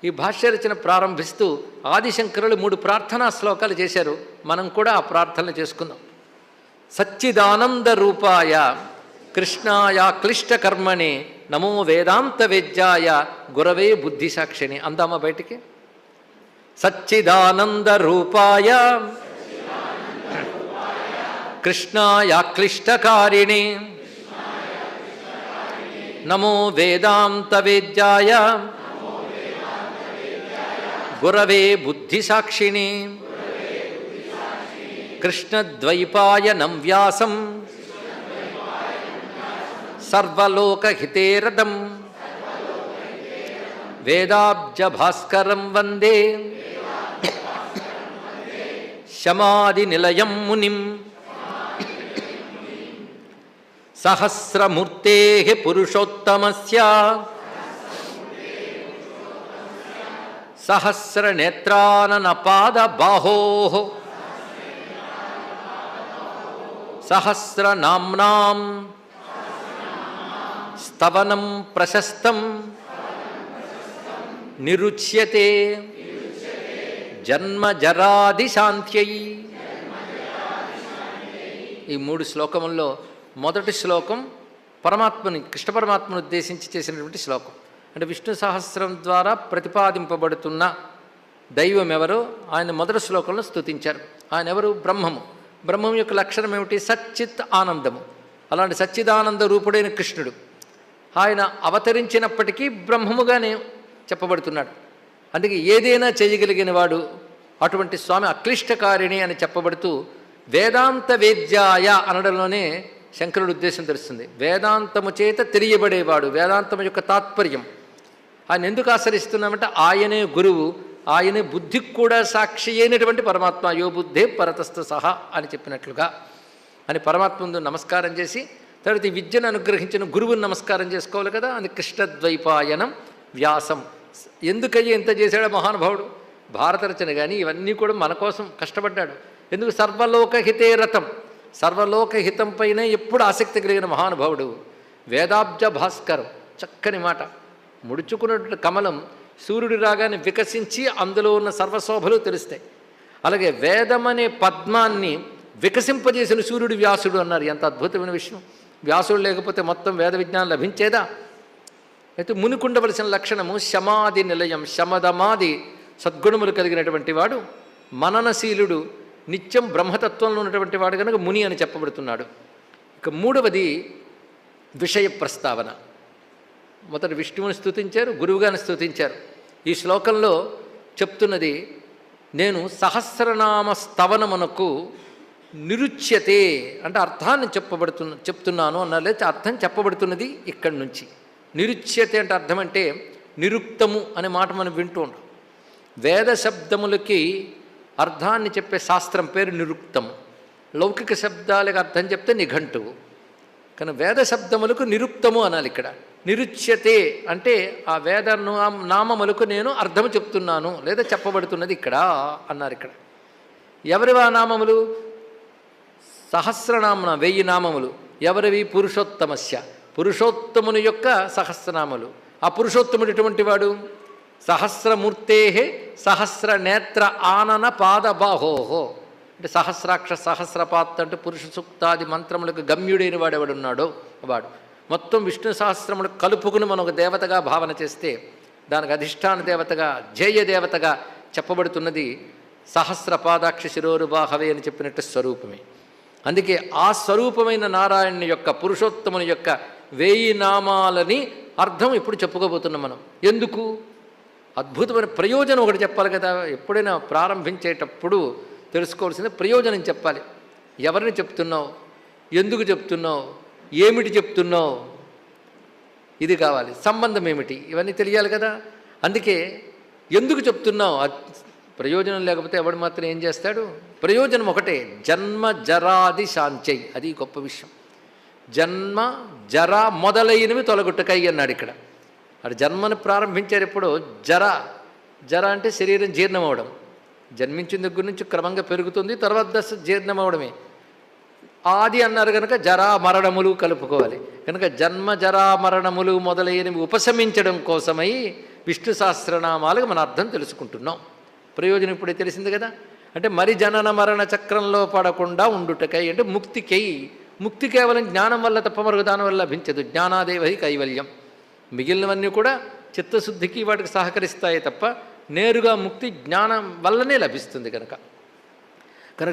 ఈ భాష్య రచన ప్రారంభిస్తూ ఆదిశంకరులు 3 ప్రార్థనా శ్లోకాలు చేశారు. మనం కూడా ఆ ప్రార్థనలు చేసుకుందాం. సచ్చిదానంద రూపాయ కృష్ణాయ క్లిష్టకర్మణే నమో వేదాంత వేద్యాయ గురవే బుద్ధిసాక్షిణి. అందామా బయటికి? సచ్చిదానంద రూపాయ కృష్ణాయ క్లిష్టకారిణి నమో వేదాంత వేద్యాయ గురవే బుద్ధిసాక్షిణి కృష్ణద్వైపాయనం వ్యాసం సర్వలోకహితేరదం వేదాబ్జ భాస్కరం వందే శమాదినిలయం మునిం సహస్రమూర్తే పురుషోత్తమస్య సహస్రనేత్రాననపాదబాహో సహస్రనామ్నాం స్తవనం ప్రశస్తం నిరుచ్యతే జన్మజరాదిశాంత్యై. ఈ 3 శ్లోకముల్లో మొదటి శ్లోకం పరమాత్మని, కృష్ణ పరమాత్మను ఉద్దేశించి చేసినటువంటి శ్లోకం. అంటే విష్ణు సహస్రం ద్వారా ప్రతిపాదింపబడుతున్న దైవం ఎవరో ఆయన మొదటి శ్లోకంలో స్తుతించారు. ఆయన ఎవరు? బ్రహ్మము. బ్రహ్మం యొక్క లక్షణం ఏమిటి? సచ్చిత్ ఆనందము. అలాంటి సచ్చిదానంద రూపుడైన కృష్ణుడు ఆయన అవతరించినప్పటికీ బ్రహ్మముగానే చెప్పబడుతున్నాడు. అందుకే ఏదైనా చేయగలిగిన వాడు అటువంటి స్వామి అక్లిష్టకారిణి అని చెప్పబడుతూ వేదాంత వేద్యాయ అనడంలోనే శంకరుడి ఉద్దేశం తెలుస్తుంది. వేదాంతము చేత తెలియబడేవాడు, వేదాంతము యొక్క తాత్పర్యం. ఆయన ఎందుకు ఆశ్రయిస్తున్నామంటే ఆయనే గురువు, ఆయనే బుద్ధికి కూడా సాక్షి అయినటువంటి పరమాత్మ. యో బుద్ధే పరతస్థ సహా అని చెప్పినట్లుగా అని పరమాత్మ ముందు నమస్కారం చేసి తర్వాత ఈ విద్యను అనుగ్రహించిన గురువుని నమస్కారం చేసుకోవాలి కదా. అది కృష్ణద్వైపాయనం వ్యాసం. ఎందుకయ్యి ఎంత చేశాడో మహానుభావుడు. భారత రచన కానీ ఇవన్నీ కూడా మన కోసం కష్టపడ్డాడు. ఎందుకు? సర్వలోకహితే రథం, సర్వలోకహితం పైనే ఎప్పుడు ఆసక్తి కలిగిన మహానుభావుడు. వేదాబ్జ భాస్కరం, చక్కని మాట. ముడుచుకున్నటువంటి కమలం సూర్యుడు రాగానే వికసించి అందులో ఉన్న సర్వశోభలు తెలుస్తాయి. అలాగే వేదం అనే పద్మాన్ని వికసింపజేసిన సూర్యుడు వ్యాసుడు అన్నారు. ఎంత అద్భుతమైన విషయం. వ్యాసుడు లేకపోతే మొత్తం వేద విజ్ఞానం లభించేదా? అయితే మునికుండవలసిన లక్షణము శమాది నిలయం, శమదమాది సద్గుణములు కలిగినటువంటి వాడు, మననశీలుడు, నిత్యం బ్రహ్మతత్వంలో ఉన్నటువంటి వాడు కనుక ముని అని చెప్పబడుతున్నాడు. ఇక 3వది విషయ ప్రస్తావన. మొదట విష్ణువుని స్తుతించారు, గురువుగాని స్తుతించారు. ఈ శ్లోకంలో చెప్తున్నది నేను సహస్రనామ స్తవనమునకు నిరుచ్యతే అంటే అర్థాన్ని చెప్తున్నాను అన్నారు. లేదా అర్థం చెప్పబడుతున్నది ఇక్కడి నుంచి. నిరుచ్యతే అంటే అర్థం అంటే నిరుక్తము అనే మాట మనం వింటూ ఉంటాం. వేద శబ్దములకి అర్థాన్ని చెప్పే శాస్త్రం పేరు నిరుక్తము. లౌకిక శబ్దాలకు అర్థం చెప్తే నిఘంటువు. కానీ వేద శబ్దములకు నిరుక్తము అనాలి. ఇక్కడ నిరుచ్యతే అంటే ఆ వేద నామములకు నేను అర్థము చెప్తున్నాను లేదా చెప్పబడుతున్నది ఇక్కడ అన్నారు. ఇక్కడ ఎవరివి ఆ నామములు? సహస్రనామన 1000 నామములు. ఎవరివి? పురుషోత్తమస్య, పురుషోత్తముని యొక్క సహస్రనామములు. ఆ పురుషోత్తముడు ఎటువంటి వాడు? సహస్రమూర్తే సహస్రనేత్ర ఆనన పాదబాహోహో అంటే సహస్రాక్ష సహస్రపాత్ అంటే పురుష సూక్తాది మంత్రములకు గమ్యుడైన వాడు ఎవడున్నాడో వాడు. మొత్తం విష్ణు సహస్రములు కలుపుకుని మనం ఒక దేవతగా భావన చేస్తే దానికి అధిష్టాన దేవతగా, జేయ దేవతగా చెప్పబడుతున్నది సహస్రపాదాక్ష శిరోరుబాహవే అని చెప్పినట్టు స్వరూపమే. అందుకే ఆ స్వరూపమైన నారాయణుని యొక్క, పురుషోత్తముని యొక్క 1000 నామాలని అర్థం ఇప్పుడు చెప్పుకోబోతున్నాం మనం. ఎందుకు? అద్భుతమైన ప్రయోజనం ఒకటి చెప్పాలి కదా. ఎప్పుడైనా ప్రారంభించేటప్పుడు తెలుసుకోవాల్సింది ప్రయోజనం చెప్పాలి. ఎవరిని చెప్తున్నావు, ఎందుకు చెప్తున్నావు, ఏమిటి చెప్తున్నావు, ఇది కావాలి. సంబంధం ఏమిటి, ఇవన్నీ తెలియాలి కదా. అందుకే ఎందుకు చెప్తున్నావు, ప్రయోజనం లేకపోతే ఎవడు మాత్రం ఏం చేస్తాడు? ప్రయోజనం ఒకటే, జన్మ జరాది శాంత్యై. అది గొప్ప విషయం. జన్మ జర మొదలైనవి తొలగుట్టకై అన్నాడు ఇక్కడ. అటు జన్మను ప్రారంభించారు ఎప్పుడో. జర అంటే శరీరం జీర్ణమవడం. జన్మించిన దగ్గర నుంచి క్రమంగా పెరుగుతుంది, తర్వాత దశ జీర్ణమవడమే. ఆది అన్నారు కనుక జరా మరణములు కలుపుకోవాలి. కనుక జన్మ జరా మరణములు మొదలైనవి ఉపశమించడం కోసమై విష్ణు సహస్రనామాలకు మన అర్థం తెలుసుకుంటున్నాం. ప్రయోజనం ఇప్పుడే తెలిసింది కదా. అంటే మరి జనన మరణ చక్రంలో పడకుండా ఉండుటకై, అంటే ముక్తికై. ముక్తి కేవలం జ్ఞానం వల్ల తప్ప మరొక దాని వల్ల లభించదు. జ్ఞానాదేవహి కైవల్యం. మిగిలినవన్నీ కూడా చిత్తశుద్ధికి వాటికి సహకరిస్తాయి తప్ప నేరుగా ముక్తి జ్ఞానం వల్లనే లభిస్తుంది. కనుక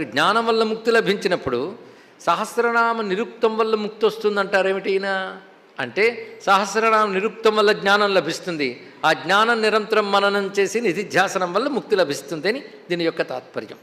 జ్ఞానం వల్ల ముక్తి లభించినప్పుడు సహస్రనామ నిరుక్తం వల్ల ముక్తి వస్తుందంటారేమిటైనా అంటే సహస్రనామ నిరుక్తం వల్ల జ్ఞానం లభిస్తుంది. ఆ జ్ఞానం నిరంతరం మననం చేసి నిధిధ్యాసనం వల్ల ముక్తి లభిస్తుంది అని దీని యొక్క తాత్పర్యం.